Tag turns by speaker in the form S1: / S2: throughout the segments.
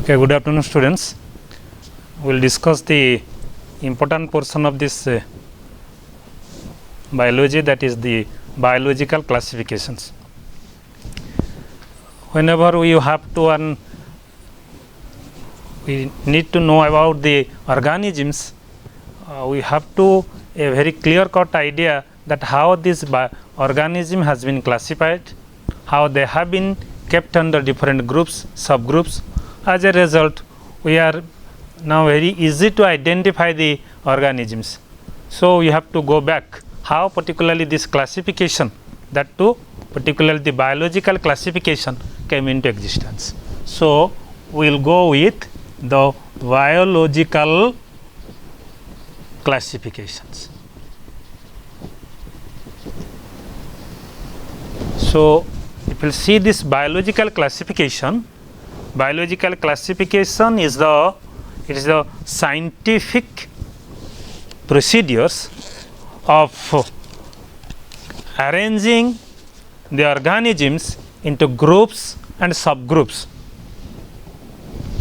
S1: Okay, good afternoon students. We will discuss the important portion of this biology, that is the biological classifications. Whenever we have to we need to know about the organisms, we have to a very clear cut idea that how this organism has been classified, how they have been kept under different groups, subgroups. As a result, we are now very easy to identify the organisms. So we have to go back how particularly this classification, that too particularly the biological classification, came into existence. So we will go with the biological classifications. So if you see this biological classification is the scientific procedures of arranging the organisms into groups and subgroups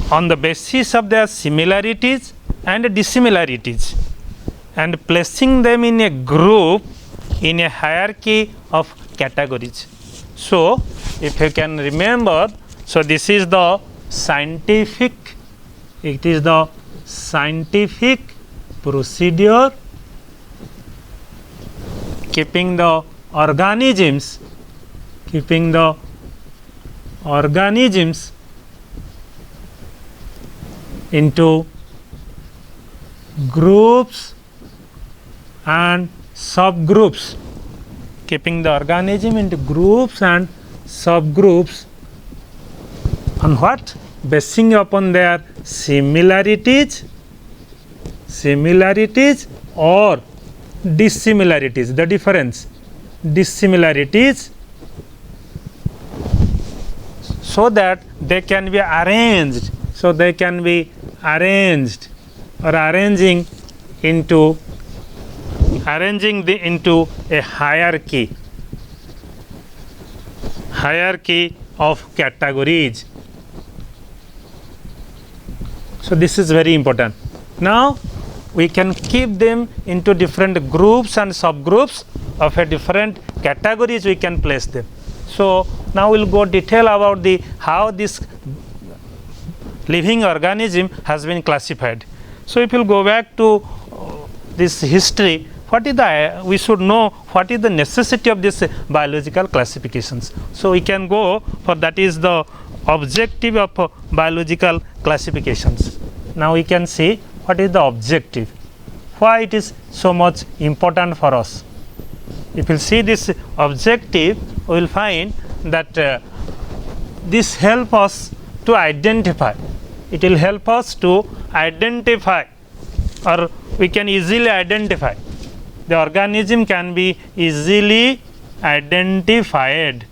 S1: on the basis of their similarities and dissimilarities, and placing them in a group in a hierarchy of categories. So if you can remember, so this is the scientific procedure keeping the organisms into groups and subgroups, keeping the organism into groups and subgroups on what? Basing upon their similarities or dissimilarities, the difference, dissimilarities, so that they can be arranged, arranging into a hierarchy of categories. So this is very important. Now we can keep them into different groups and subgroups of a different categories, we can place them. So now we'll go detail about the how this living organism has been classified. So if you'll go back to this history, what is we should know what is the necessity of this biological classifications. So we can go for that is the objective of biological classifications. Now we can see what is the objective, why it is so much important for us. If you see this objective, we will find that this help us to identify. It will help us to identify, or we can easily identify. The organism can be easily identified.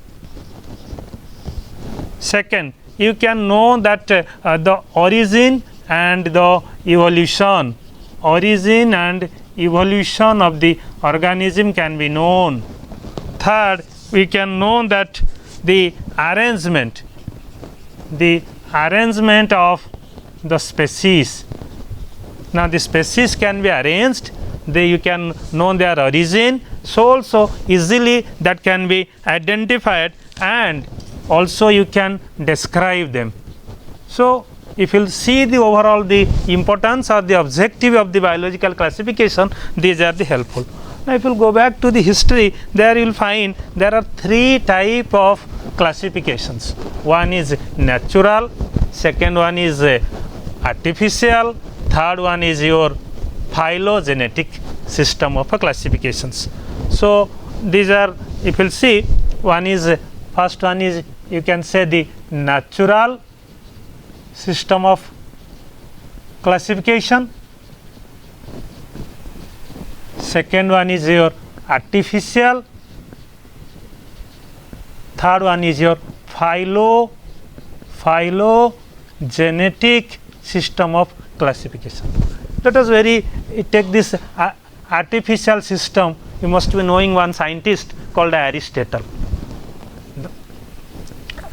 S1: Second, you can know that the origin and the evolution of the organism can be known. Third, we can know that the arrangement of the species. Now the species can be arranged, you can know their origin, so also easily that can be identified, and also you can describe them. So if you see the overall the importance or the objective of the biological classification, these are the helpful. Now if you go back to the history, there you will find there are three type of classifications. One is natural, second one is artificial, third one is your phylogenetic system of classifications. So these are, if you see, first one is you can say the natural system of classification, second one is your artificial, third one is your phylogenetic system of classification. Let us take this artificial system. You must be knowing one scientist called Aristotle.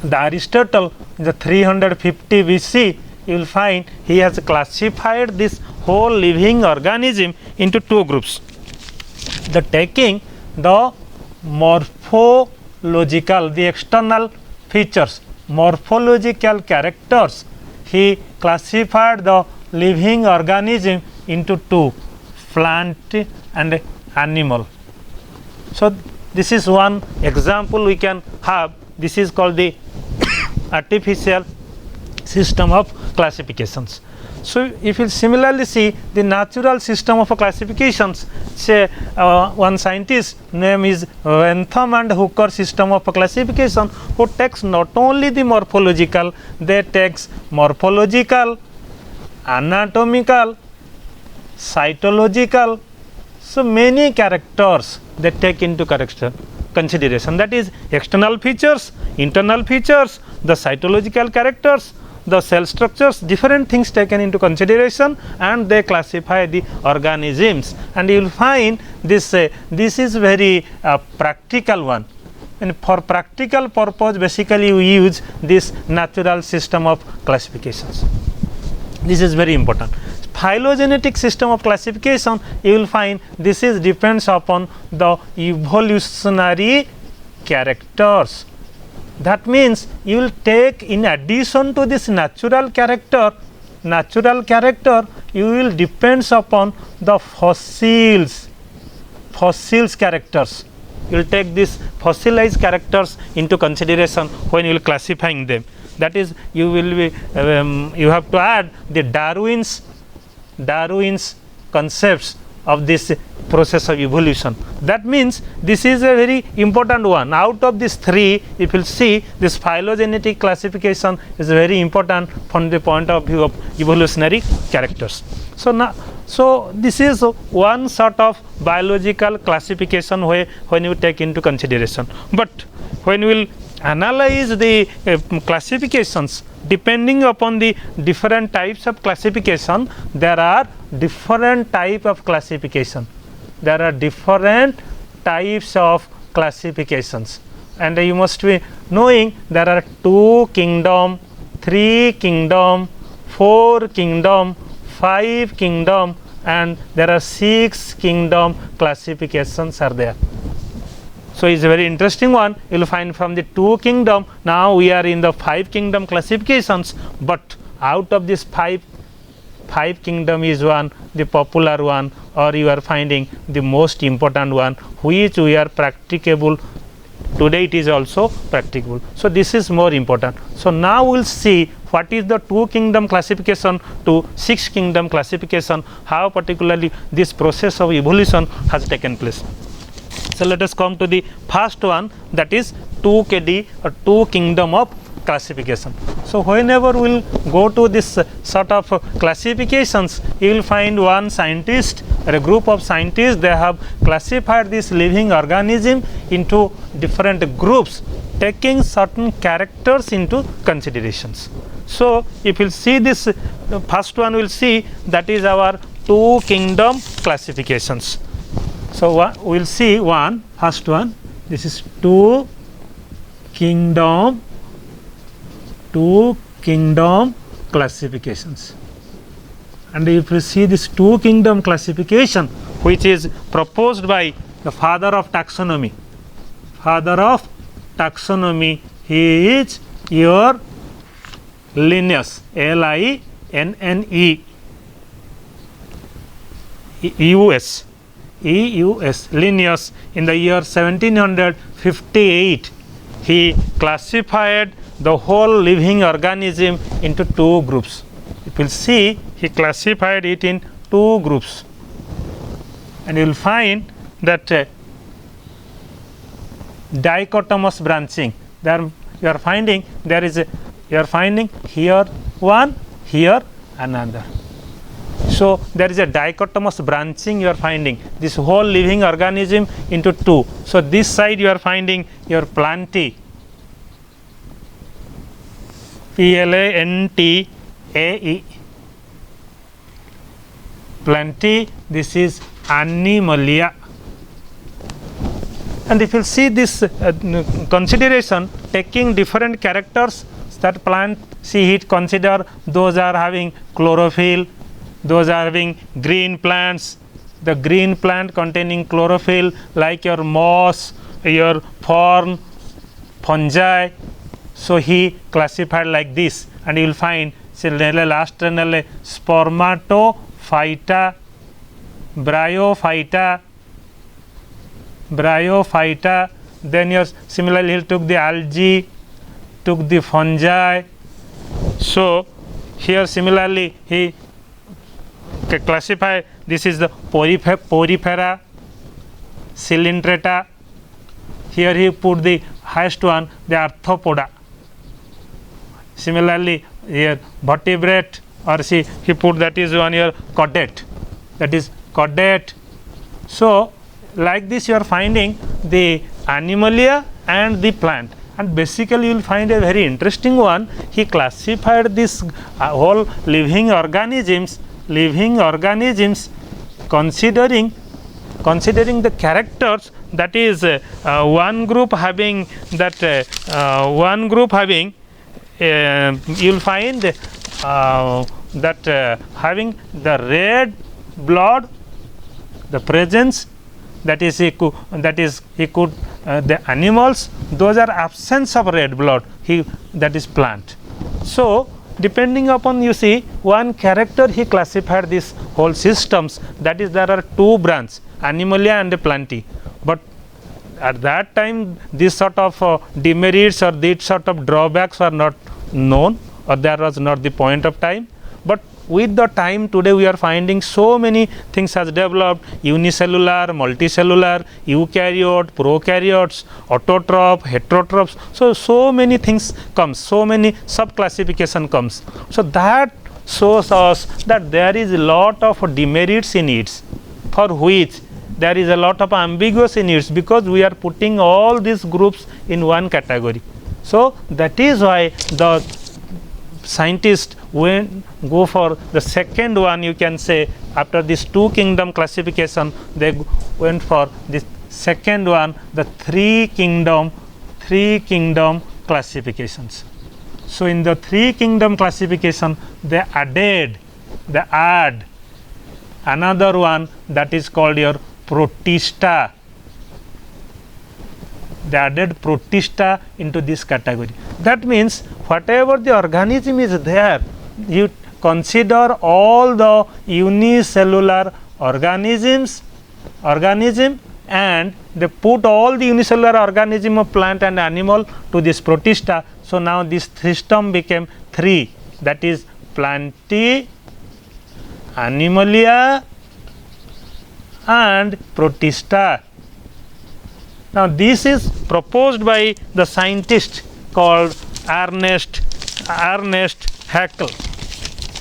S1: The Aristotle, in the 350 BC, you will find he has classified this whole living organism into two groups. The taking the morphological, the external features, morphological characters, he classified the living organism into two, plant and animal. So this is one example we can have. This is called the artificial system of classifications. So if you similarly see the natural system of classifications, say one scientist name is Wentham and Hooker system of classification, who takes not only the morphological, they takes morphological, anatomical, cytological, so many characters they take into consideration, that is external features, internal features, the cytological characters, the cell structures, different things taken into consideration, and they classify the organisms. And you will find this this is very practical one, and for practical purpose basically we use this natural system of classifications. This is very important. Phylogenetic system of classification, you will find this is depends upon the evolutionary characters. That means you will take, in addition to this natural character, you will depends upon the fossils characters. You will take these fossilized characters into consideration when you will classifying them. That is, you will be you have to add the Darwin's concepts of this process of evolution. That means this is a very important one. Out of these three, if you see, this phylogenetic classification is very important from the point of view of evolutionary characters. So now, so this is one sort of biological classification when you take into consideration. But when we will analyze the classifications, depending upon the different types of classification, there are different type of classification. There are different types of classifications, and you must be knowing there are 2 kingdom, 3 kingdom, 4 kingdom, 5 kingdom, and there are 6 kingdom classifications are there. So it's a very interesting one. You will find from the 2 kingdom. Now we are in the 5 kingdom classifications, but out of this 5 kingdom is one, the popular one, or you are finding the most important one, which we are practicable today. It is also practicable. So this is more important. So now we will see what is the 2 kingdom classification to 6 kingdom classification, how particularly this process of evolution has taken place. So let us come to the first one, that is 2KD or 2 kingdom of classification. So whenever we will go to this sort of classifications, you will find one scientist or a group of scientists, they have classified this living organism into different groups, taking certain characters into considerations. So if you will see this first one, we will see that is our 2 kingdom classifications. So we will see first one, this is 2 kingdom classifications. And if you see this 2 kingdom classification, which is proposed by the father of taxonomy, he is your Linnaeus, Linnaeus, Linnaeus. In the year 1758, he classified the whole living organism into 2 groups. You will see he classified it in 2 groups, and you will find that dichotomous branching. There you are finding here one, here another. So there is a dichotomous branching you are finding this whole living organism into 2. So this side you are finding your plantae, Plantae, plantae, this is Animalia. And if you see this consideration, taking different characters, that plant, see, it consider those are having chlorophyll, those are having green plants, the green plant containing chlorophyll like your moss, your fern, fungi. So he classified like this, and you will find last spermatophyta, bryophyta, then your similarly he took the algae, took the fungi. So here similarly he classify, this is the porifera, cylindrata. Here he put the highest one, the arthropoda. Similarly here vertebrate, or see he put that is one here chordate, that is chordate. So like this you are finding the animalia and the plant, and basically you will find a very interesting one. He classified this whole living organisms considering the characters, that is one group having that you will find that having the red blood, the presence, that is he could the animals, those are absence of red blood, that is plant. So depending upon, you see, one character he classified this whole systems, that is there are two branches, animalia and plantae. But at that time this sort of demerits or these sort of drawbacks are not known, or there was not the point of time. But with the time today we are finding so many things has developed, unicellular, multicellular, eukaryote, prokaryotes, autotroph, heterotrophs. So many things comes, so many sub classification comes. So that shows us that there is a lot of demerits in it, for which there is a lot of ambiguous in it, because we are putting all these groups in one category. So that is why the scientists go for the second one, you can say, after this two kingdom classification, they went for this second one, the three kingdom classifications. So in the three kingdom classification they add another one, that is called your Protista. They added Protista into this category. That means whatever the organism is there, you consider all the unicellular organism, and they put all the unicellular organism of plant and animal to this Protista. So now this system became three, that is Plantae, Animalia and Protista. Now this is proposed by the scientist called Ernest Haeckel.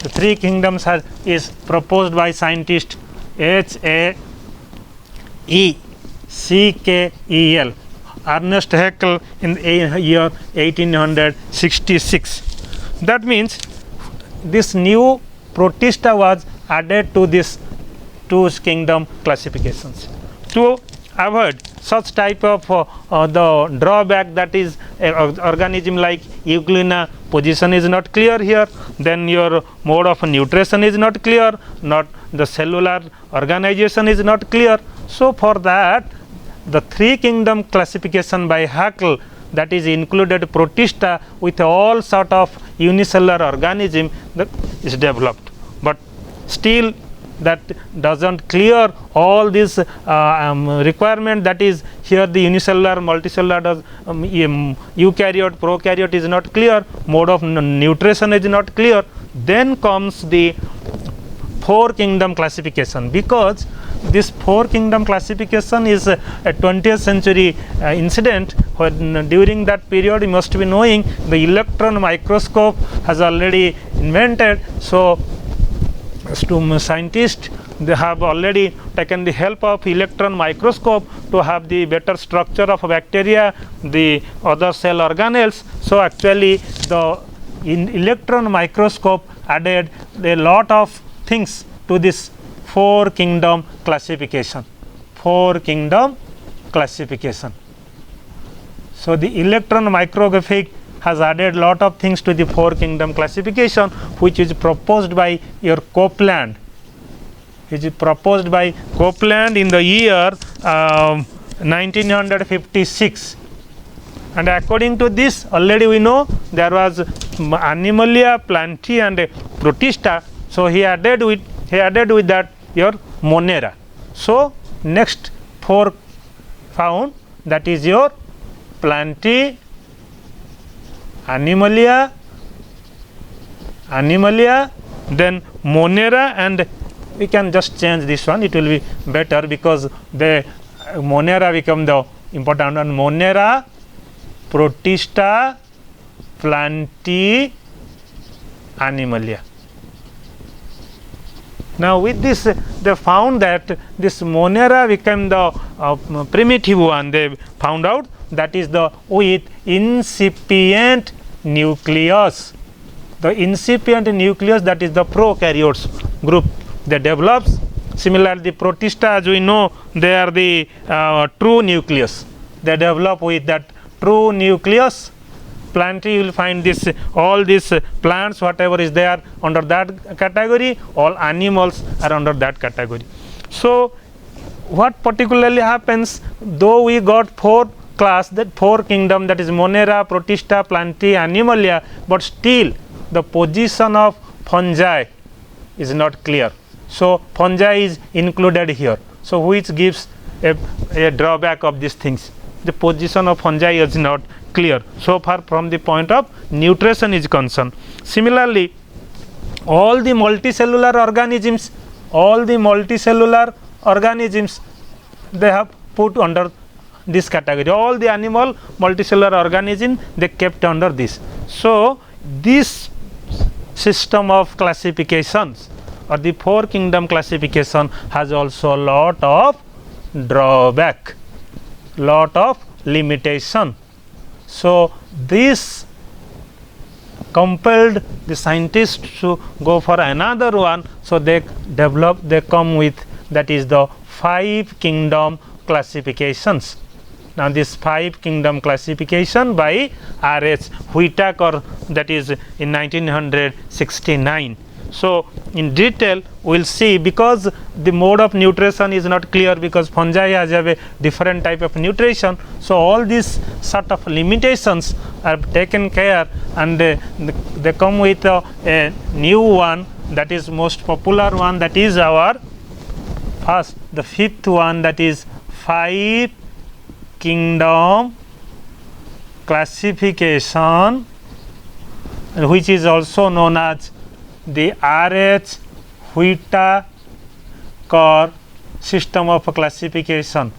S1: The three kingdoms is proposed by scientist Haeckel, Ernest Haeckel, in the year 1866. That means this new Protista was added to this two kingdom classifications to avoid such type of the drawback, that is organism like Euglena, position is not clear here, then your mode of nutrition is not clear, not the cellular organization is not clear. So for that the three kingdom classification by Haeckel, that is included Protista with all sort of unicellular organism that is developed, but still that doesn't clear all this requirement, that is here the unicellular, multicellular does eukaryote, prokaryote is not clear, mode of nutrition is not clear. Then comes the four kingdom classification, because this four kingdom classification is a 20th century incident, when during that period you must be knowing the electron microscope has already invented. So scientists, they have already taken the help of electron microscope to have the better structure of bacteria, the other cell organelles. So actually the electron microscope added a lot of things to this four kingdom classification. So the electron microscopic has added lot of things to the four kingdom classification, which is proposed by your Copeland. It is proposed by Copeland in the year 1956. And according to this, already we know there was Animalia, Plantae, and Protista. So he added with that your Monera. So next four found, that is your Plantae, Animalia, then Monera, and we can just change this one. It will be better because the Monera become the important one. Monera, Protista, Plantae, Animalia. Now with this, they found that this Monera became the primitive one. They found out that is the with incipient nucleus. The incipient nucleus, that is the prokaryotes group, they develops. Similarly, the Protista, as we know, they are the true nucleus. They develop with that true nucleus. Plantae, you will find this all these plants, whatever is there under that category, all animals are under that category. So what particularly happens, though we got four class, that four kingdom, that is Monera, Protista, Plantae, Animalia, but still the position of fungi is not clear. So fungi is included here. So which gives a drawback of these things. The position of fungi is not clear so far from the point of nutrition is concerned. Similarly, all the multicellular organisms, they have put under this category. All the animal multicellular organism, they kept under this. So this system of classifications or the four kingdom classification has also a lot of drawback, lot of limitation. So this compelled the scientists to go for another one. So they come with, that is the five kingdom classifications. Now this five kingdom classification by R.H. Whitaker, that is in 1969. So in detail we will see, because the mode of nutrition is not clear, because fungi has a different type of nutrition. So all these sort of limitations are taken care, and they come with a new one, that is most popular one, that is our the fifth one, that is five kingdom classification, which is also known as the R.H. Whitaker system of classification.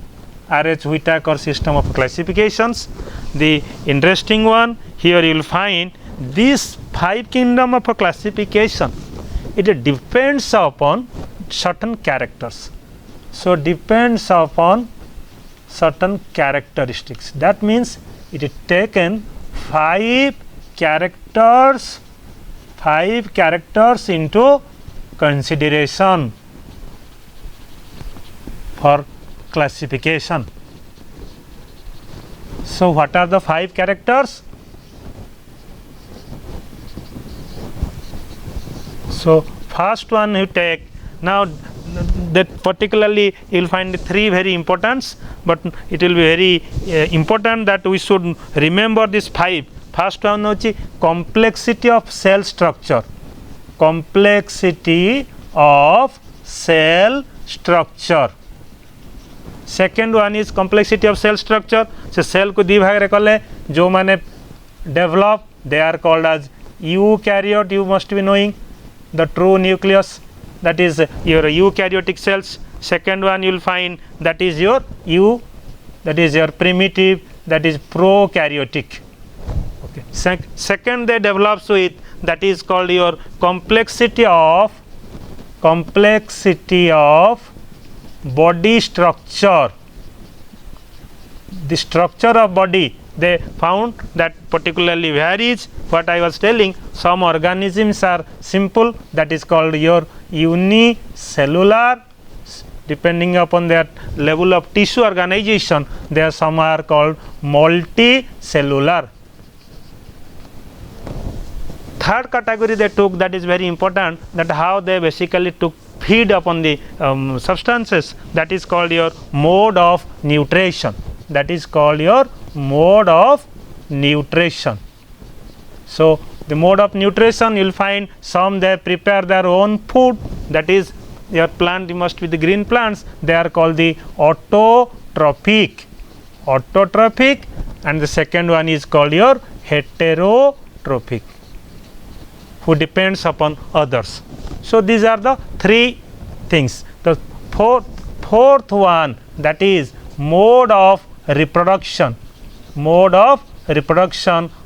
S1: R.H. Whitaker system of classifications. The interesting one here, you will find this five kingdom of classification, it depends upon certain characters. So characteristics. That means it is taken five characters into consideration for classification. So what are the five characters? So first one you take, now that particularly you will find three very important, but it will be very important that we should remember this five. First one is complexity of cell structure. Complexity of cell structure. Second one is complexity of cell structure. So cell को दी भाग रे कले जो माने develop, they are called as eukaryote. You must be knowing the true nucleus, that is your eukaryotic cells. Second one you will find, that is your that is your primitive, that is prokaryotic. Okay. Second they develops with, that is called your complexity of body structure. The structure of body, they found that particularly varies. What I was telling, some organisms are simple, that is called your unicellular. Depending upon their level of tissue organization, there some are called multicellular. third category they took, that is very important, that how they basically took feed upon the substances, that is called your mode of nutrition, that is called your mode of nutrition. So, the mode of nutrition you will find some they prepare their own food, that is your plant must be the green plants, they are called the autotrophic, and the second one is called your heterotrophic, who depends upon others. So, these are the three things. The fourth one, that is mode of reproduction,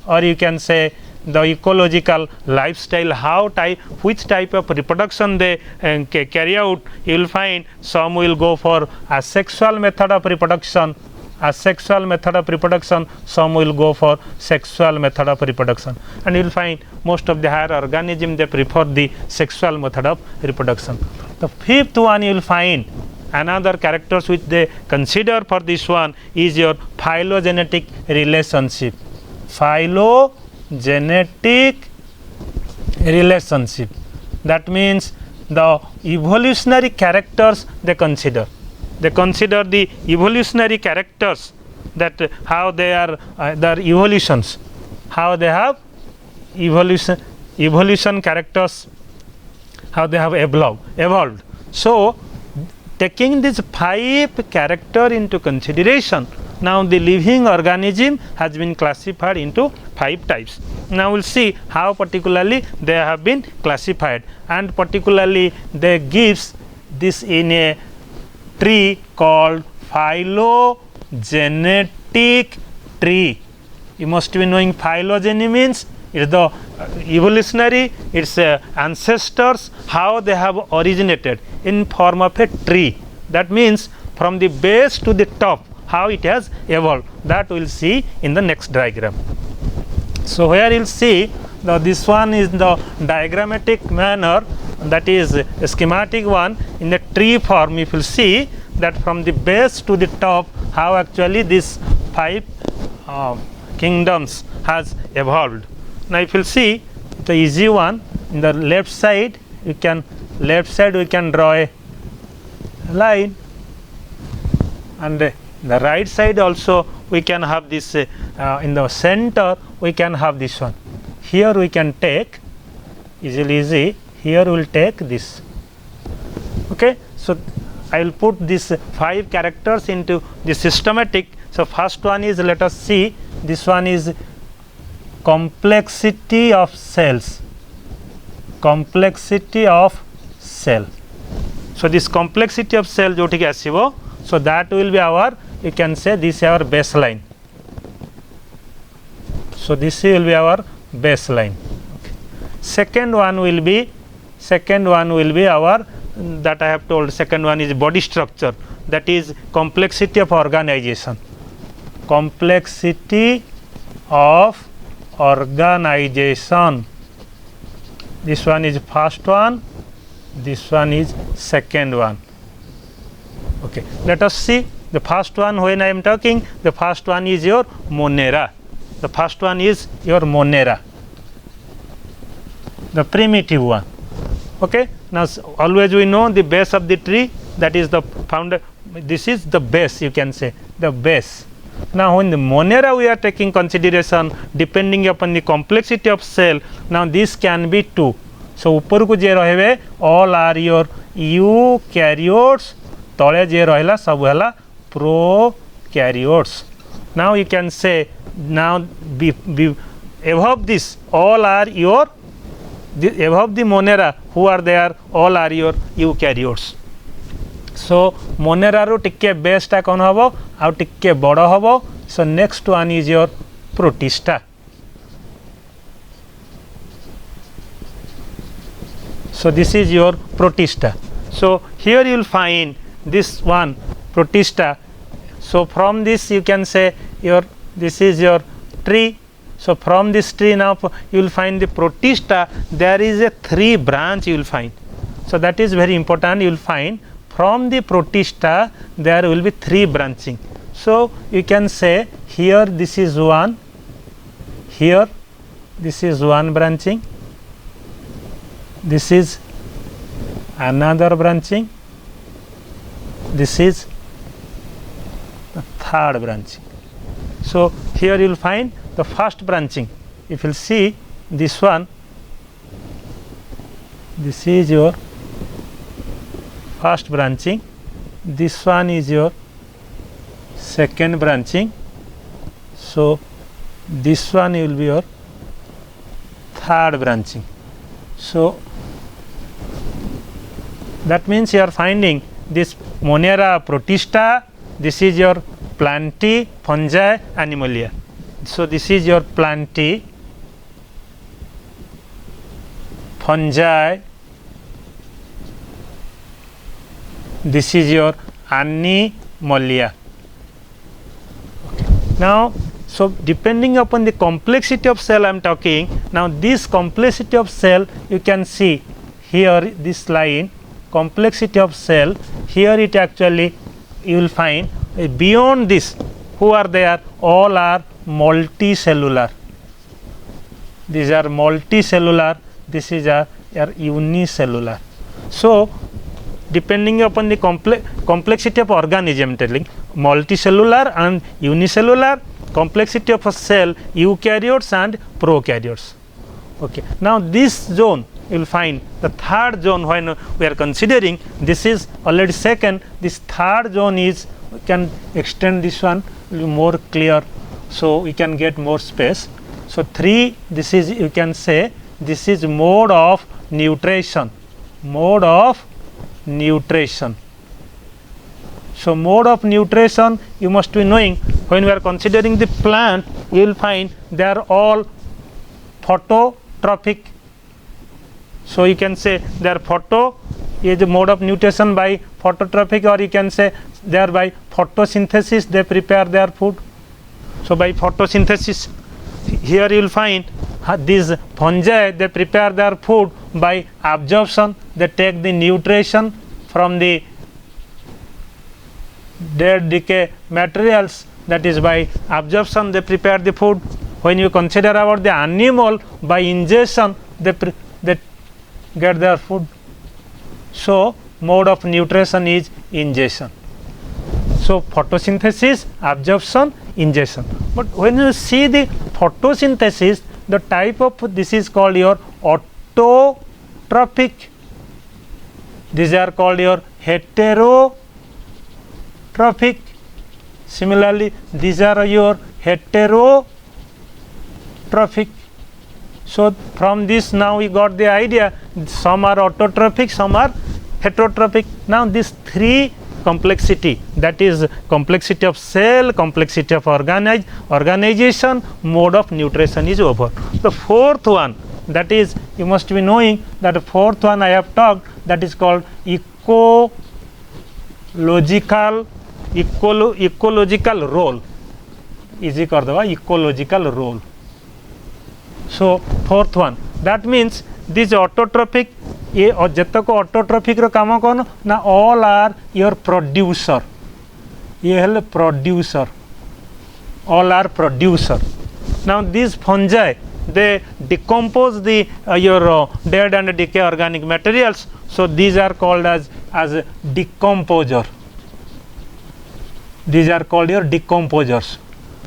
S1: or you can say the ecological lifestyle, which type of reproduction they carry out. You will find some will go for asexual method of reproduction, some will go for sexual method of reproduction, and you will find most of the higher organism they prefer the sexual method of reproduction. The fifth one you will find another characters which they consider for this one is your phylogenetic relationship. That means the evolutionary characters they consider. They consider the evolutionary characters, that how they are their evolutions, how they have evolution characters, how they have evolved. So, taking these 5 characters into consideration, now the living organism has been classified into 5 types. Now, we will see how particularly they have been classified, and particularly they gives this in a tree called phylogenetic tree. You must be knowing phylogeny means it is the evolutionary, its ancestors, how they have originated in form of a tree. That means from the base to the top, how it has evolved, that we will see in the next diagram. So, here you will see this one is the diagrammatic manner, that is a schematic one in the tree form. If you see that from the base to the top, how actually this 5 kingdoms has evolved. Now, if you see the easy one, in the left side we can draw a line, and the right side also we can have this in the center we can have this one. Here we can take easy, here we will take this. Okay. So, I will put these 5 characters into the systematic. So, first one is, let us see, this one is complexity of cells. So, this complexity of cell jotiki asibo, so that will be our, you can say this is our baseline. So, this will be our baseline. Okay. Second one will be our, that I have told, second one is body structure, that is complexity of organization. This one is first one, this one is second one. Okay. Let us see the first one. When I am talking, the first one is your Monera. The first one is your Monera, the primitive one. Okay. Now, always we know the base of the tree, that is the founder, this is the base, you can say the base. Now, when the Monera we are taking consideration, depending upon the complexity of cell, now this can be 2. So, upar ku je rahebe all are your eukaryotes, tale je rahila sabu hela prokaryotes. Now, you can say now above this all are your above the Monera who are there, all are your eukaryotes. So, Monera ru tikke base ta kon hobo au tikke bodo hobo. So, next one is your Protista. So, this is your Protista. So, here you will find this one Protista. So, from this you can say your, this is your tree. So, from this tree now you will find the Protista, there is a 3 branch you will find. So, that is very important. You will find from the Protista there will be 3 branching. So, you can say here this is 1, here this is 1 branching, this is another branching, this is the third branching. So here you will find the first branching. If you will see this one, this is your first branching, this one is your second branching, so this one will be your third branching. So that means you are finding this Monera protista, this is your Plantae, fungi, animalia. So this is your Plantae, fungi, this is your Animalia. Okay. Now, so depending upon the complexity of cell I am talking, now this complexity of cell you can see here, this line, complexity of cell, here it actually you will find beyond this, who are there? All are multicellular. These are multicellular, this is are unicellular. So depending upon the complexity of organism, telling multicellular and unicellular, complexity of a cell, eukaryotes and prokaryotes. Okay. Now this zone you will find the third zone when we are considering, this is already second, this third zone is, we can extend this one more clear, so we can get more space. So 3, this is, you can say this is mode of nutrition, mode of nutrition. So mode of nutrition you must be knowing, when we are considering the plant you will find they are all phototrophic. So you can say they are photo is the mode of nutrition by phototrophic, or you can say they are by photosynthesis, they prepare their food. So by photosynthesis, here you will find these fungi, they prepare their food by absorption, they take the nutrition from the dead decay materials, that is by absorption they prepare the food. When you consider about the animal, by ingestion they get their food. So mode of nutrition is ingestion. So photosynthesis, absorption, ingestion. But when you see the photosynthesis, the type of this is called your autotrophic, these are called your heterotrophic. Similarly, these are your heterotrophic. So from this now we got the idea, some are autotrophic, some are heterotrophic. Now this 3 complexity, that is complexity of cell, complexity of organization, mode of nutrition is over. The fourth one, that is you must be knowing that the fourth one I have talked, that is called ecological role. Easy kar deba, ecological role. So fourth one, that means this autotrophic, ये जतक autotrophic रो काम कौन ना, all are your producer, ये हेल प्रोड्यूसर, all are producer. Now this fungi they decompose the your dead and decay organic materials, so these are called as decomposer. These are called your decomposers.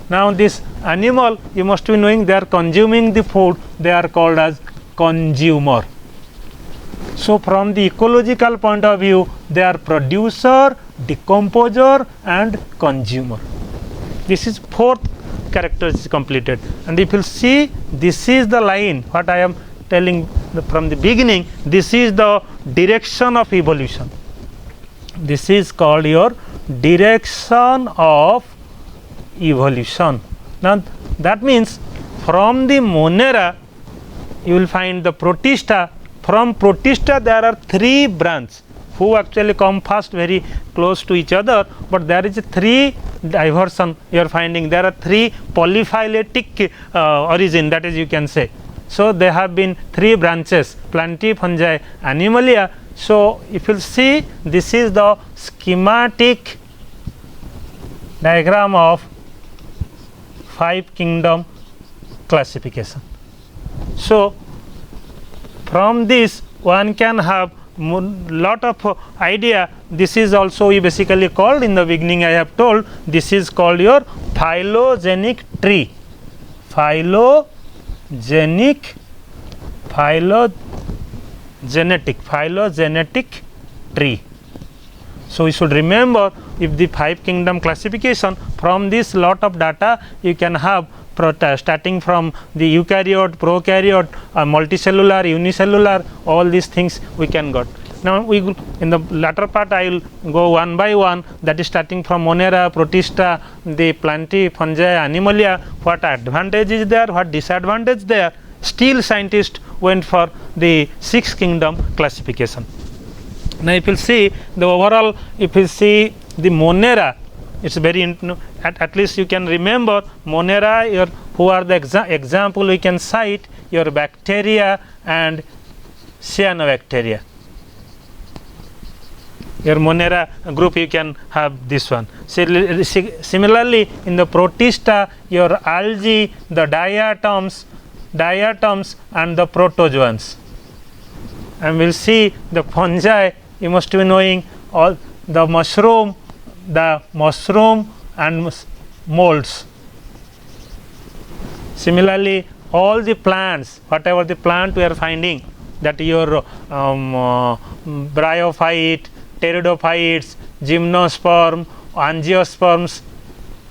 S1: Now this animal, you must be knowing, they are consuming the food, they are called as consumer. So from the ecological point of view, they are producer, decomposer and consumer. This is fourth character is completed. And if you see, this is the line what I am telling from the beginning, this is the direction of evolution. This is called your direction of evolution. Now that means from the Monera you will find the Protista. From Protista there are 3 branches who actually come first very close to each other, but there is 3 diversion you are finding. There are 3 polyphyletic origin, that is you can say. So there have been 3 branches, Plantae, fungi, animalia. So if you see, this is the schematic diagram of 5 kingdom classification. So from this one can have lot of idea. This is also we basically called in the beginning I have told, this is called your phylogenetic tree. Phylogenetic tree. So, we should remember, if the 5 kingdom classification, from this lot of data you can have starting from the eukaryote, prokaryote, multicellular, unicellular, all these things we can got. Now, we will, in the latter part I will go one by one, that is starting from Monera, Protista, the Plantae, Fungi, Animalia, what advantage is there, what disadvantage there. Still scientists went for the 6 kingdom classification. Now, if you see the overall, if you see the Monera, it's very at least you can remember Monera, your who are the example we can cite, your bacteria and cyanobacteria. Your Monera group you can have this one. Similarly, in the Protista, your algae, the diatoms and the protozoans. And we will see the fungi, you must be knowing all the mushroom and molds. Similarly, all the plants, whatever the plant we are finding, that your bryophyte, pteridophytes, gymnosperm, angiosperms,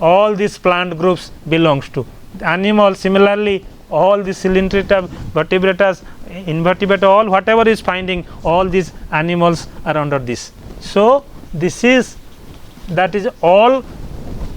S1: all these plant groups belongs to. Animal, similarly, all the cylindrita, vertebrates, invertebrate, all whatever is finding, all these animals are under this. So, this is, that is all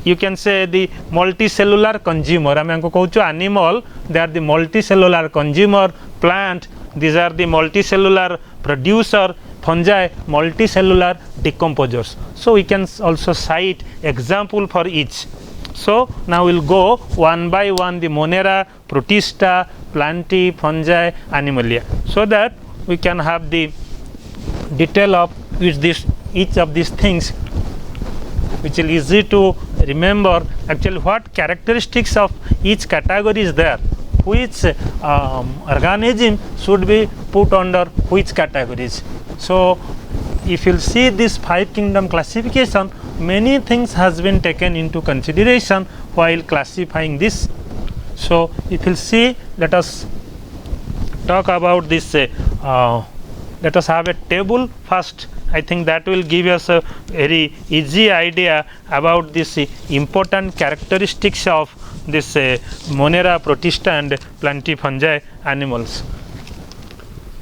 S1: you can say the multicellular consumer. I am going to animal, they are the multicellular consumer, plant, these are the multicellular producer, fungi, multicellular decomposers. So, we can also cite example for each. So, now we will go one by one, the Monera, Protista, Plantae, Fungi, Animalia, so that we can have the detail of each of these things, which is easy to remember. Actually, what characteristics of each category is there, which organism should be put under which categories. So, if you will see this 5 kingdom classification, many things has been taken into consideration while classifying this. So, if you will see, let us talk about this, let us have a table first. I think that will give us a very easy idea about this important characteristics of this Monera, Protista and Plantae, Fungi animals.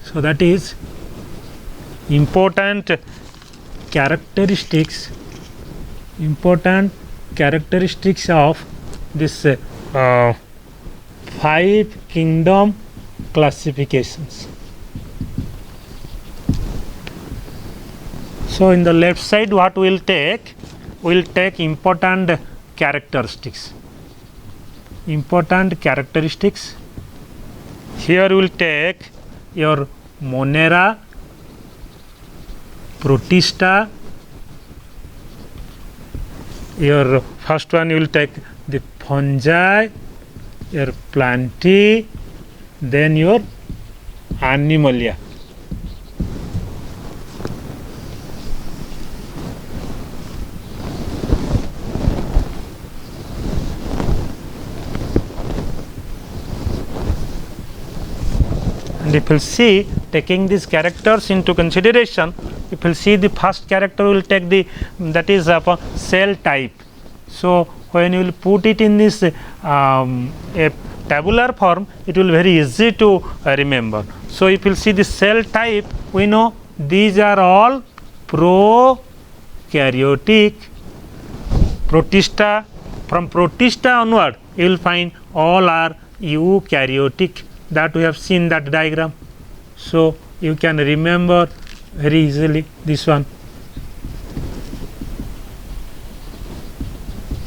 S1: So, that is important characteristics of this 5 kingdom classifications. So, in the left side what we will take? We will take important characteristics. Here we will take your Monera, Protista, your first one you will take the fungi, your Plantae, then your Animalia. And if you see, taking these characters into consideration, if you see the first character will take the, that is cell type. So, when you will put it in this a tabular form, it will very easy to remember. So, if you see the cell type, we know these are all prokaryotic. Protista, from Protista onward, you will find all are eukaryotic. That we have seen that diagram. So, you can remember very easily this one.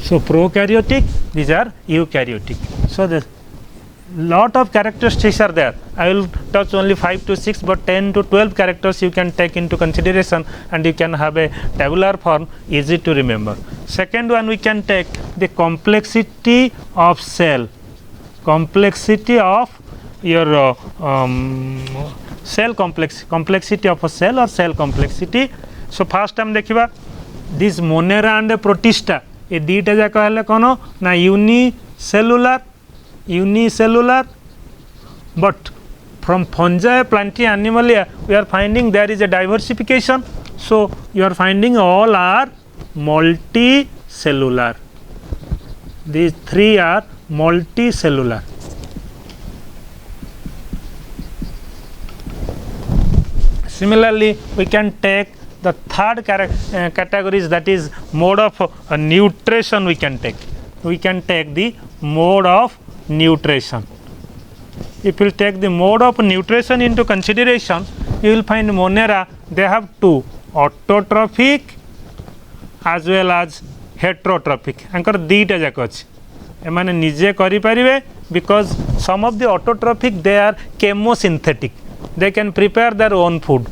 S1: So, prokaryotic, these are eukaryotic. So, the lot of characteristics are there. I will touch only 5 to 6, but 10 to 12 characters you can take into consideration and you can have a tabular form, easy to remember. Second one, we can take the complexity of cell, complexity of your cell complexity of a cell or cell complexity. So first हम देखिबा this Monera and Protista ए दीटा जाक हेले कोन ना unicellular but from fungi, plantae, animalia we are finding there is a diversification. So you are finding all are multicellular. These three are multicellular. Similarly, we can take the third categories, that is mode of nutrition. We can take the mode of nutrition. If you take the mode of nutrition into consideration, you will find Monera, they have two, autotrophic as well as heterotrophic. Anchor dita jak achi emane nije kari paribe because some of the autotrophic they are chemosynthetic, they can prepare their own food,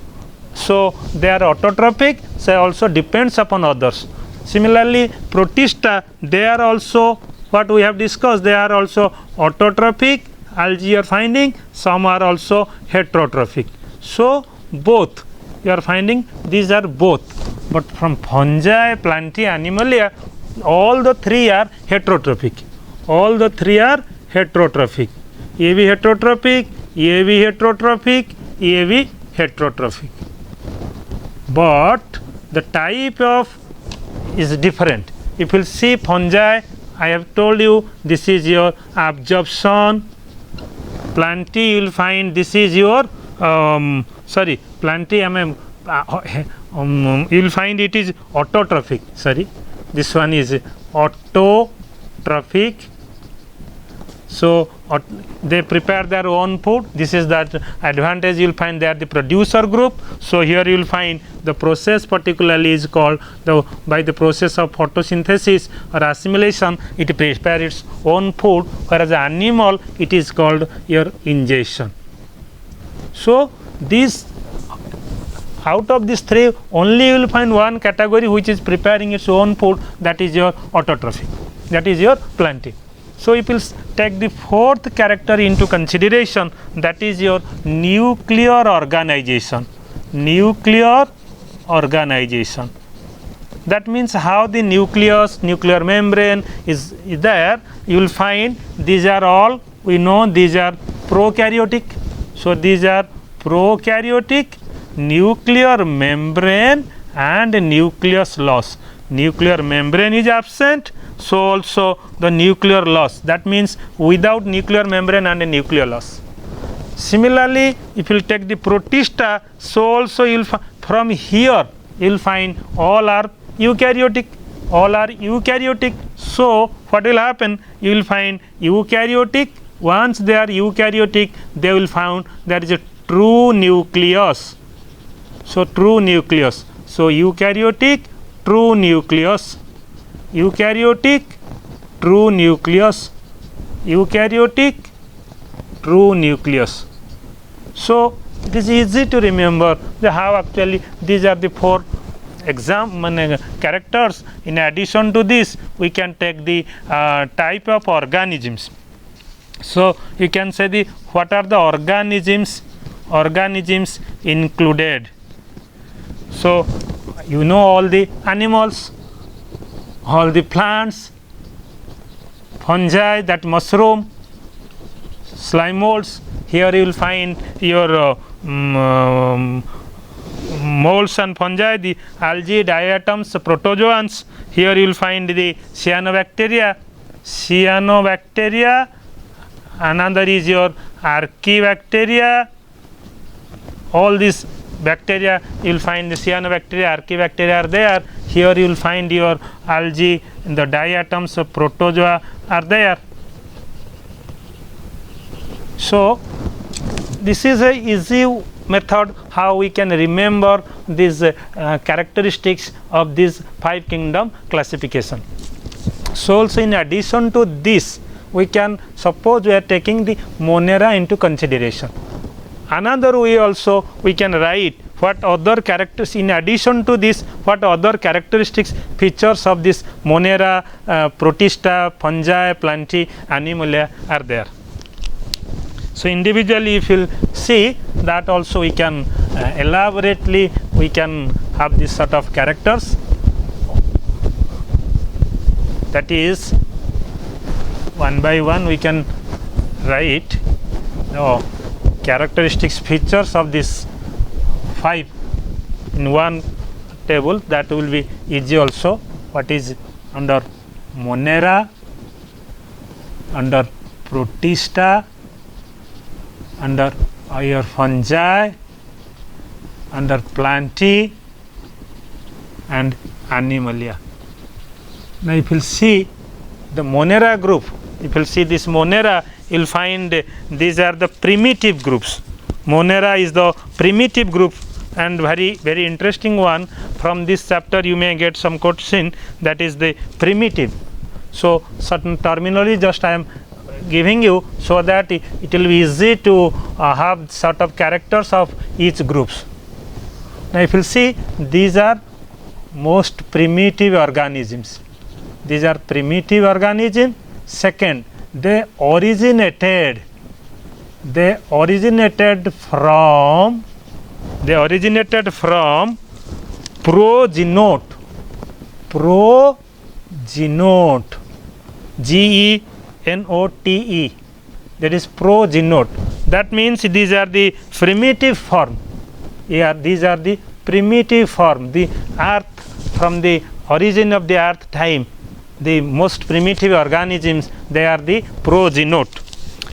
S1: so they are autotrophic, so also depends upon others. Similarly, Protista, they are also what we have discussed, they are also autotrophic, algae you are finding, some are also heterotrophic. So both you are finding, these are both, but from fungi, plantae, animalia, all the three are heterotrophic. All the three are heterotrophic. A be heterotrophic, A be heterotrophic, A be heterotrophic. But the type of is different. If you see fungi, I have told you this is your absorption. Plantae you will find this is your plantae you will find it is autotrophic. Sorry, this one is autotrophic. So they prepare their own food. This is that advantage. You will find they are the producer group. So here you will find the process particularly is called by the process of photosynthesis or assimilation. It prepare its own food, whereas animal it is called your ingestion. So this out of these three, only you will find one category which is preparing its own food, that is your autotrophic, that is your plantae. So if you take the fourth character into consideration, that is your nuclear organization. Nuclear organization. That means how the nuclear membrane is there. You will find these are all, we know these are prokaryotic. So these are prokaryotic, nuclear membrane and nucleus loss. Nuclear membrane is absent, so also the nuclear loss. That means without nuclear membrane and a nuclear loss. Similarly, if you take the Protista, so also you will from here you will find all are eukaryotic. All are eukaryotic. So what will happen? You will find eukaryotic. Once they are eukaryotic, they will find there is a true nucleus. So true nucleus. So eukaryotic, true nucleus. Eukaryotic, true nucleus. Eukaryotic, true nucleus. So it is easy to remember how actually these are the four characters. In addition to this, we can take the type of organisms. So you can say the what are the organisms included. So you know all the animals, all the plants, fungi, that mushroom, slime molds. Here you will find your molds and fungi, the algae, diatoms, protozoans. Here you will find the cyanobacteria. Another is your archaebacteria. All these bacteria you will find the cyanobacteria, archaebacteria are there. Here you will find your algae, the diatoms, protozoa are there. So this is a easy method how we can remember these characteristics of this five kingdom classification. So also in addition to this, we can suppose we are taking the Monera into consideration. Another way also we can write what other characters, in addition to this, what other characteristics, features of this Monera, Protista, fungi, plantae, animalia are there. So, individually if you see that also we can elaborately we can have this sort of characters, that is one by one we can write the characteristics features of this 5 in one table. That will be easy also. What is under Monera, under Protista, under your fungi, under Plantae and Animalia. Now if you see the Monera group, if you see this Monera, you will find these are the primitive groups. Monera is the primitive group, and very interesting one. From this chapter you may get some question, that is the primitive. So certain terminology just I am giving you so that it will be easy to have sort of characters of each groups. Now if you see, these are most primitive organisms. These are primitive organisms. Second, they originated from progenote, Genote, that is progenote. That means these are the primitive form. Yeah, these are the primitive form. The earth, from the origin of the earth time, the most primitive organisms, they are the progenote.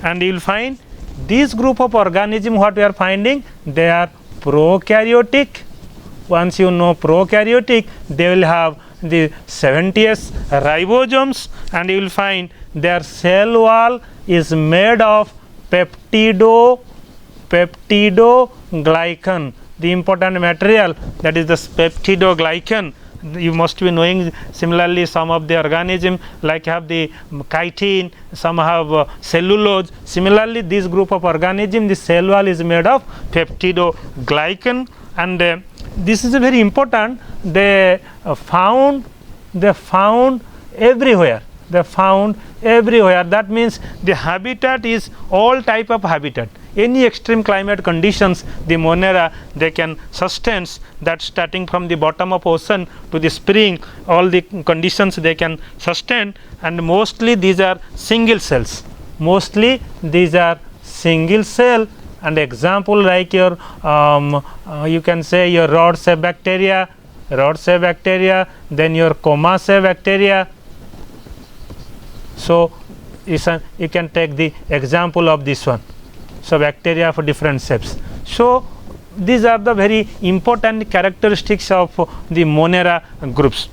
S1: And you will find this group of organism, what we are finding, they are prokaryotic. Once you know prokaryotic, they will have the 70s ribosomes, and you will find their cell wall is made of peptidoglycan, the important material, that is the peptidoglycan. You must be knowing. Similarly, some of the organisms like have the chitin, some have cellulose. Similarly, this group of organisms, the cell wall is made of peptidoglycan, and this is very important. They found everywhere. That means the habitat is all type of habitat. Any extreme climate conditions, the Monera, they can sustain that, starting from the bottom of ocean to the spring, all the conditions they can sustain. And mostly these are single cells. And example like your you can say your rod cell bacteria, then your coma cell bacteria. So you can take the example of this one. So bacteria for different shapes. So these are the very important characteristics of the Monera groups.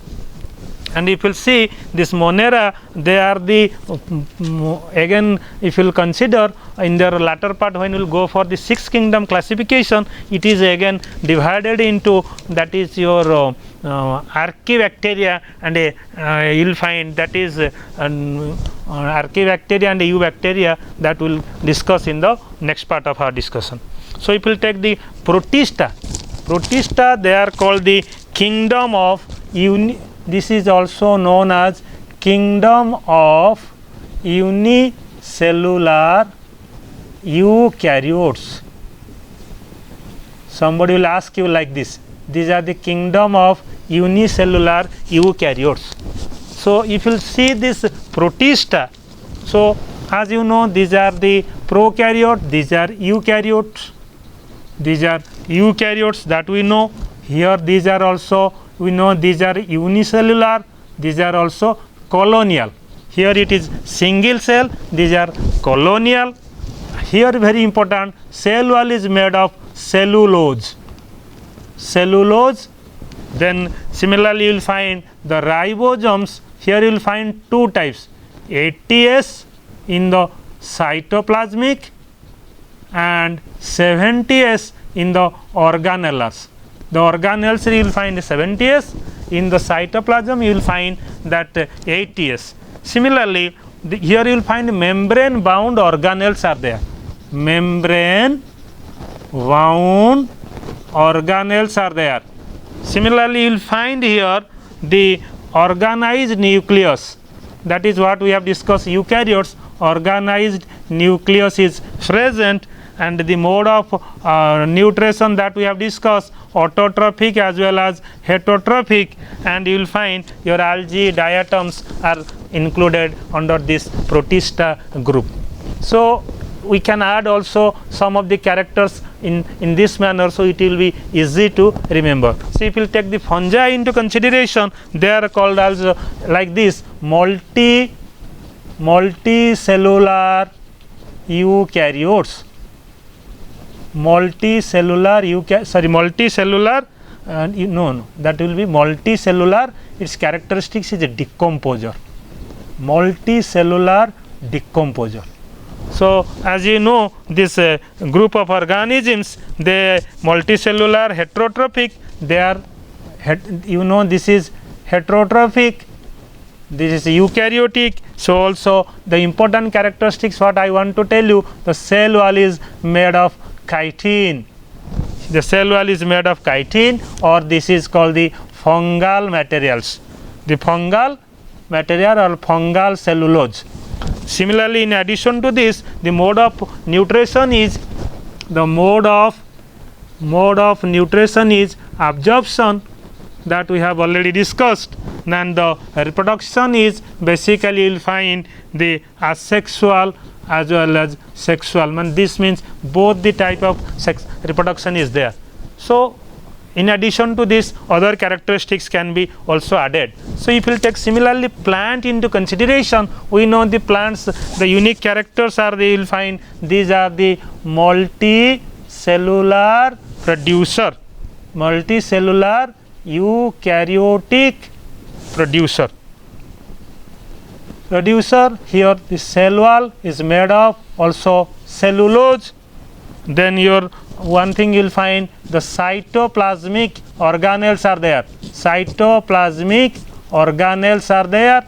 S1: And if you see this Monera, they are the again, if you will consider in their latter part, when you will go for the 6th kingdom classification, it is again divided into, that is your Archaebacteria, and you will find that is Archaebacteria and Eubacteria, that we will discuss in the next part of our discussion. So if you will take the Protista, they are called the kingdom of this is also known as kingdom of unicellular eukaryotes. Somebody will ask you like this: these are the kingdom of unicellular eukaryotes. So if you see this Protista, so as you know, these are the prokaryote, these are eukaryotes. That we know. Here these are also, we know these are unicellular, these are also colonial. Here it is single cell, these are colonial. Here very important, cell wall is made of cellulose. Then similarly you will find the ribosomes. Here you will find two types, 80S in the cytoplasmic and 70S in the organelles. The organelles you will find 70S, in the cytoplasm you will find that 80S. Similarly, here you will find membrane bound organelles are there. Membrane bound organelles are there. Similarly, you will find here the organized nucleus. That is what we have discussed, eukaryotes, organized nucleus is present, and the mode of nutrition that we have discussed, autotrophic as well as heterotrophic, and you will find your algae diatoms are included under this protista group. So we can add also some of the characters in this manner, so it will be easy to remember. So if you take the fungi into consideration, they are called as like this: multicellular eukaryotes. Multicellular that will be multicellular. Its characteristics is a decomposer. Multicellular decomposer. So as you know, this group of organisms, they multicellular heterotrophic, they are this is heterotrophic, this is eukaryotic. So also the important characteristics what I want to tell you, the cell wall is made of chitin. The cell wall is made of chitin, or this is called the fungal materials. The fungal material or fungal cellulose. Similarly, in addition to this, the mode of nutrition is nutrition is absorption, that we have already discussed. Then the reproduction is basically you will find the asexual as well as sexual. And this means both the type of sex reproduction is there. So in addition to this, other characteristics can be also added. So if you take similarly plant into consideration, we know the plants, the unique characters are, they will find these are the multicellular producer, multicellular eukaryotic producer. Here the cell wall is made of also cellulose. Then your one thing you will find the cytoplasmic organelles are there. Cytoplasmic organelles are there.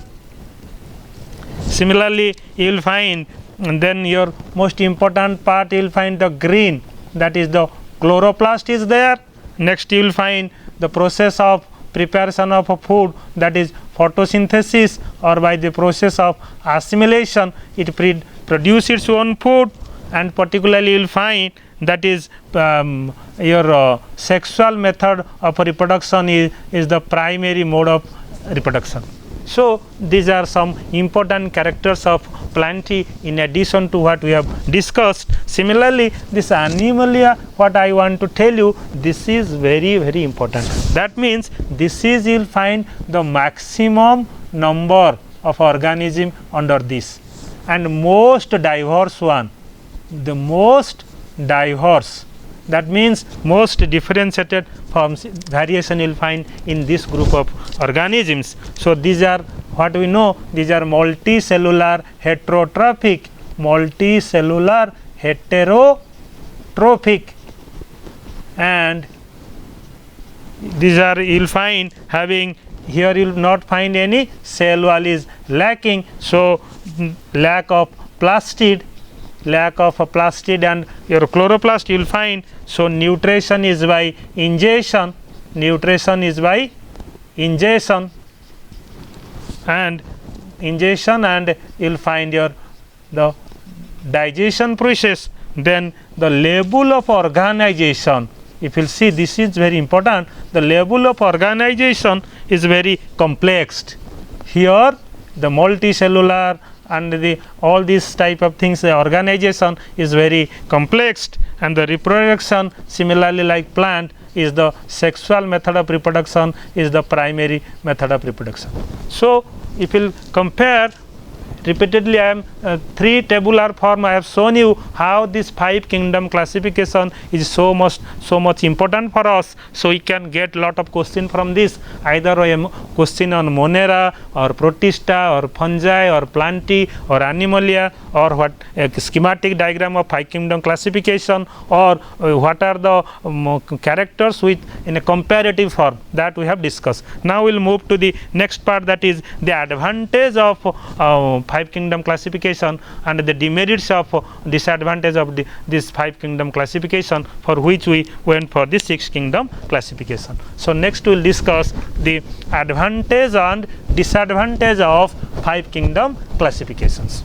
S1: Similarly, you will find, and then your most important part you will find the green, that is the chloroplast is there. Next you will find the process of preparation of a food, that is photosynthesis, or by the process of assimilation it produce its own food. And particularly you will find that is your sexual method of reproduction is the primary mode of reproduction. So these are some important characters of plantae in addition to what we have discussed. Similarly, this animalia, what I want to tell you, this is very, very important. That means this is you will find the maximum number of organism under this, and most diverse one, the most diverse, that means most differentiated forms variation you will find in this group of organisms. So these are what we know, these are multicellular heterotrophic, multicellular heterotrophic, and these are you will find having, here you will not find any cell wall is lacking. So lack of plastid, and your chloroplast you will find. So nutrition is by ingestion, and you will find your the digestion process. Then the level of organization, if you will see, this is very important, the level of organization is very complex. Here the multicellular and the all these type of things, the organization is very complex, and the reproduction similarly like plant is the sexual method of reproduction is the primary method of reproduction. So if you compare repeatedly, I am three tabular form I have shown you how this 5 kingdom classification is so much important for us. So we can get lot of question from this, either a question on Monera or Protista or fungi or plantae or animalia, or what a schematic diagram of 5 kingdom classification, or what are the characters with in a comparative form, that we have discussed. Now we will move to the next part, that is the advantage of 5 kingdom classification and the demerits of disadvantage of this 5 kingdom classification, for which we went for the 6 kingdom classification. So next we will discuss the advantage and disadvantage of 5 kingdom classifications.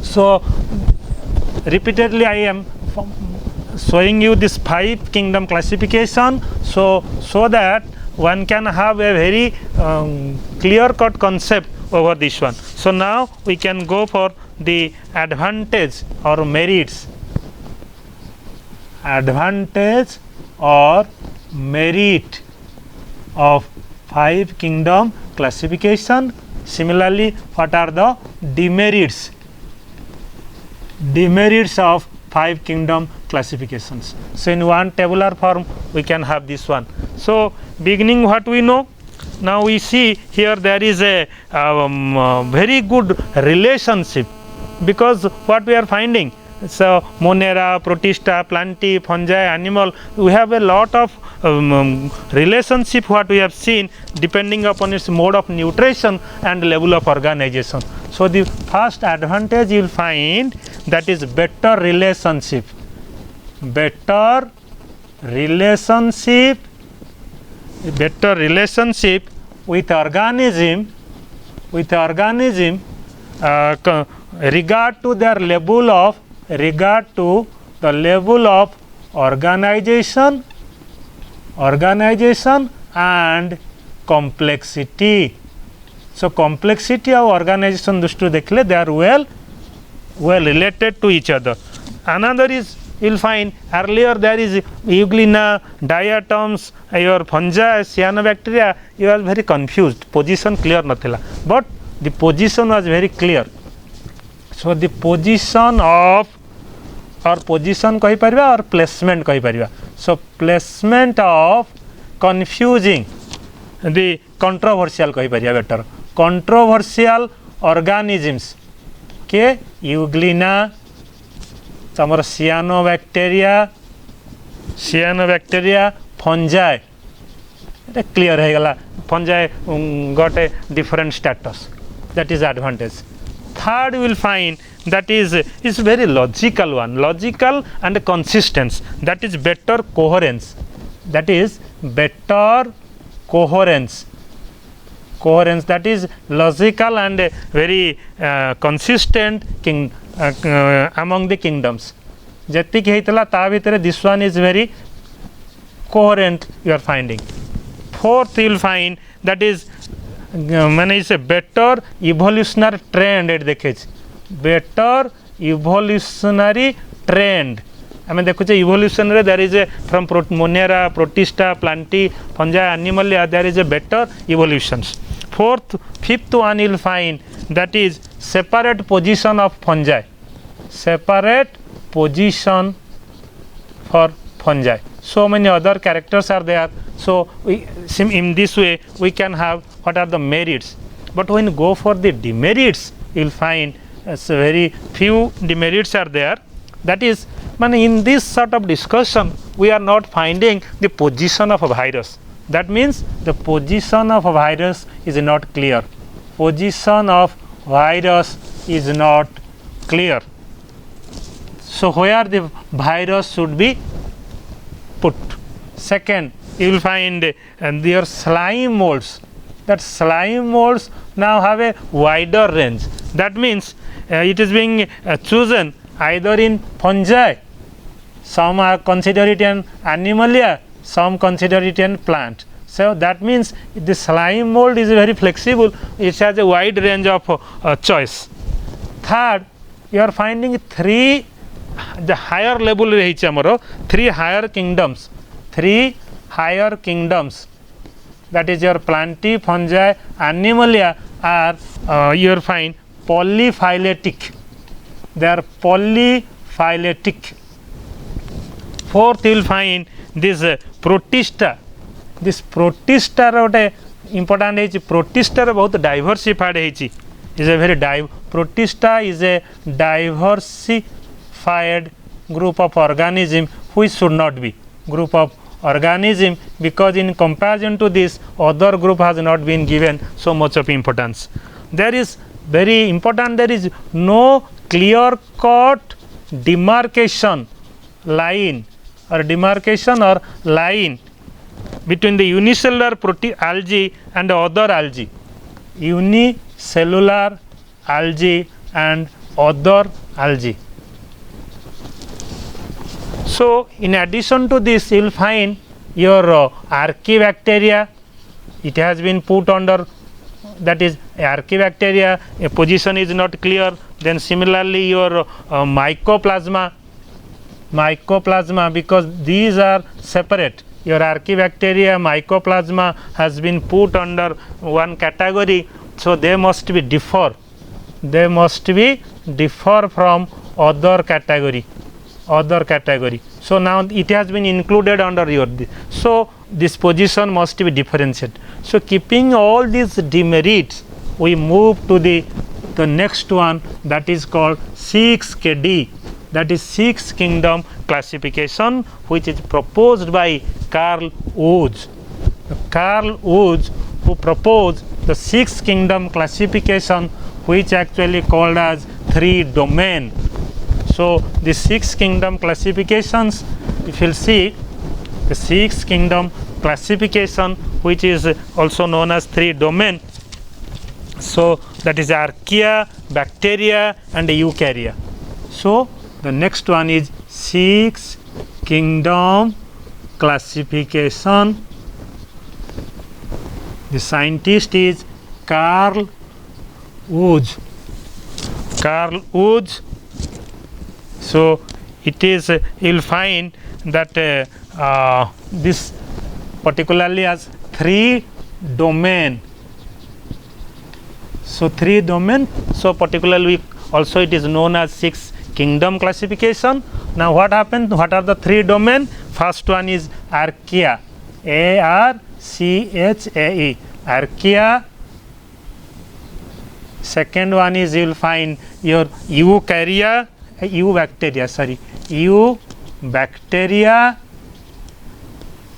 S1: So repeatedly I am showing you this 5 kingdom classification, so that one can have a very clear cut concept over this one. So now we can go for the advantage or merits. Advantage or merit of 5 kingdom classification. Similarly, what are the demerits? Demerits of 5 kingdom classifications. So in one tabular form we can have this one. So beginning what we know, now we see here there is a very good relationship, because what we are finding, so Monera, Protista, Plantae, fungi, animal, we have a lot of relationship what we have seen depending upon its mode of nutrition and level of organization. So the first advantage you will find, that is better relationship. Better relationship with organism, regard to the level of organization and complexity. So complexity of organization दृष्टि देखले they are well related to each other. Another is, you will find earlier there is Euglena, diatoms, your fungi, cyanobacteria, you are very confused, position clear nathila, but the position was very clear. So the position of, or position कही परिबा और placement कही परिबा. So placement of confusing the controversial कही परिबा better. Controversial organisms के Euglena, तमर cyanobacteria, fungi, it clear है गला. Fungi got a different status. That is advantage. Third, we will find that is very logical one, logical and consistent. That is better coherence. That is better coherence. That is logical and very consistent among the kingdoms. Jetik heitala ta bhitere this one is very coherent you are finding. Fourth, you will find that is माने इसे better evolutionary trend एट देखे, better evolutionary trend आम देखुचे evolution रे there is a from Monera, Protista, Plantae, fungi, animal there is a better evolutions. Fifth one you will find that is separate position of fungi, separate position for fungi. So many other characters are there. So in this way we can have what are the merits. But when you go for the demerits, you will find very few demerits are there. That is, in this sort of discussion we are not finding the position of a virus. That means the position of a virus is not clear. Position of virus is not clear. So where the virus should be put. Second, you will find their slime molds. That slime molds now have a wider range. That means it is being chosen either in fungi, some are consider it an animalia, some consider it an plant. So that means the slime mold is very flexible, it has a wide range of choice. Third, you are finding three, the higher level रही हमरो three higher kingdoms, that is your Plantae, fungi, animalia are you will find polyphyletic. They are polyphyletic. Fourth, you will find this Protista. This Protista rote important is Protista बहुत diversified है. Is a very Protista is a diversified group of organism which should not be group of organism, because in comparison to this other group has not been given so much of importance. There is very important, there is no clear cut demarcation line between the unicellular algae and other algae, unicellular algae and other algae. So, in addition to this, you will find your Archaebacteria. It has been put under, that is Archaebacteria, a position is not clear. Then similarly your Mycoplasma, because these are separate. Your Archaebacteria, Mycoplasma has been put under one category. So, they must be differ. They must be differ from other category. So, now it has been included under your. So, this position must be differentiated. So, keeping all these demerits, we move to the next one, that is called 6KD, that is 6 kingdom classification, which is proposed by Carl Woese. Carl Woese, who proposed the 6 kingdom classification, which actually called as 3 domain. So, the 6 kingdom classifications, if you will see the 6 kingdom classification, which is also known as 3 domain. So, that is Archaea, Bacteria and Eukarya. So, the next one is 6 kingdom classification. The scientist is Carl Woese. So, it is you will find that this particularly as 3 domain. So, 3 domain. So, particularly also it is known as 6 kingdom classification. Now, what happened? What are the 3 domain? First one is Archaea, Archaea, Archaea. Second one is you will find your Eukarya, Eubacteria.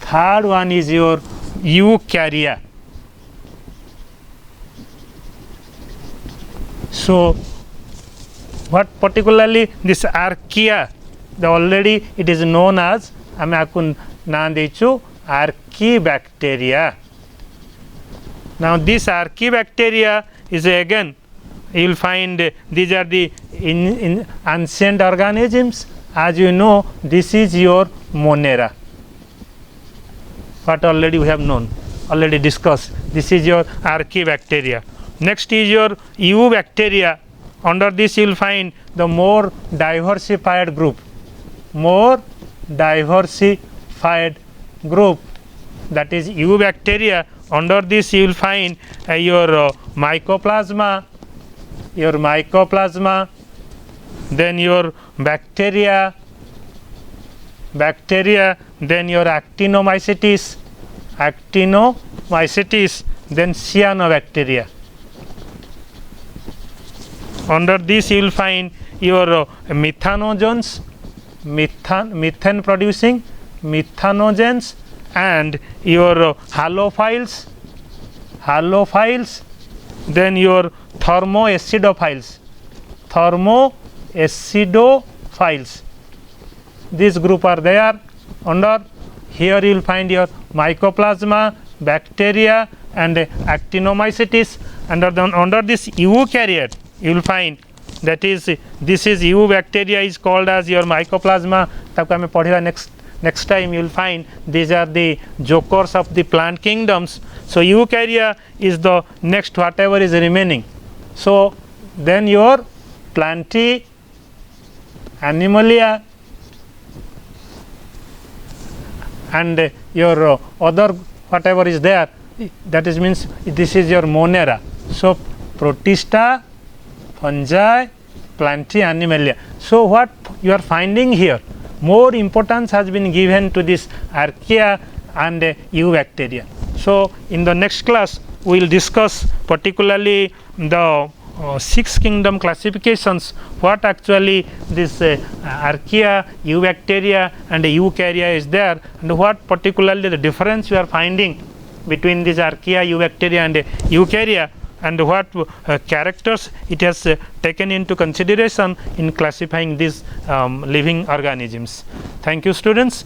S1: Third one is your Eukarya. So, what particularly this Archaea, the already it is known as Archaebacteria. Now, this Archaebacteria is again you will find these are the in ancient organisms. As you know, this is your Monera. What already we have known, already discussed. This is your Archaebacteria. Next is your Eubacteria. Under this you will find the more diversified group, that is Eubacteria. Under this you will find your Mycoplasma, then your Bacteria, then your Actinomycetes, then Cyanobacteria. Under this you will find your methanogens, methane producing methanogens, and your halophiles, then your thermoacidophiles. This group are there. Under here you will find your Mycoplasma, Bacteria and Actinomycetes. Under this Eukaryote you will find that is this is Eubacteria is called as your Mycoplasma. ताको हमें पढ़िबा next time you will find these are the jokers of the plant kingdoms. So, Eukarya is the next whatever is remaining. So, then your Plantae, Animalia and your other whatever is there, that is means this is your Monera. So, Protista, Fungi, Plantae, Animalia. So, what you are finding here, more importance has been given to this Archaea and Eubacteria. So, in the next class we will discuss particularly the 6 kingdom classifications, what actually this Archaea, Eubacteria and Eukarya is there, and what particularly the difference you are finding between this Archaea, Eubacteria and Eukarya, and what characters it has taken into consideration in classifying these living organisms. Thank you, students.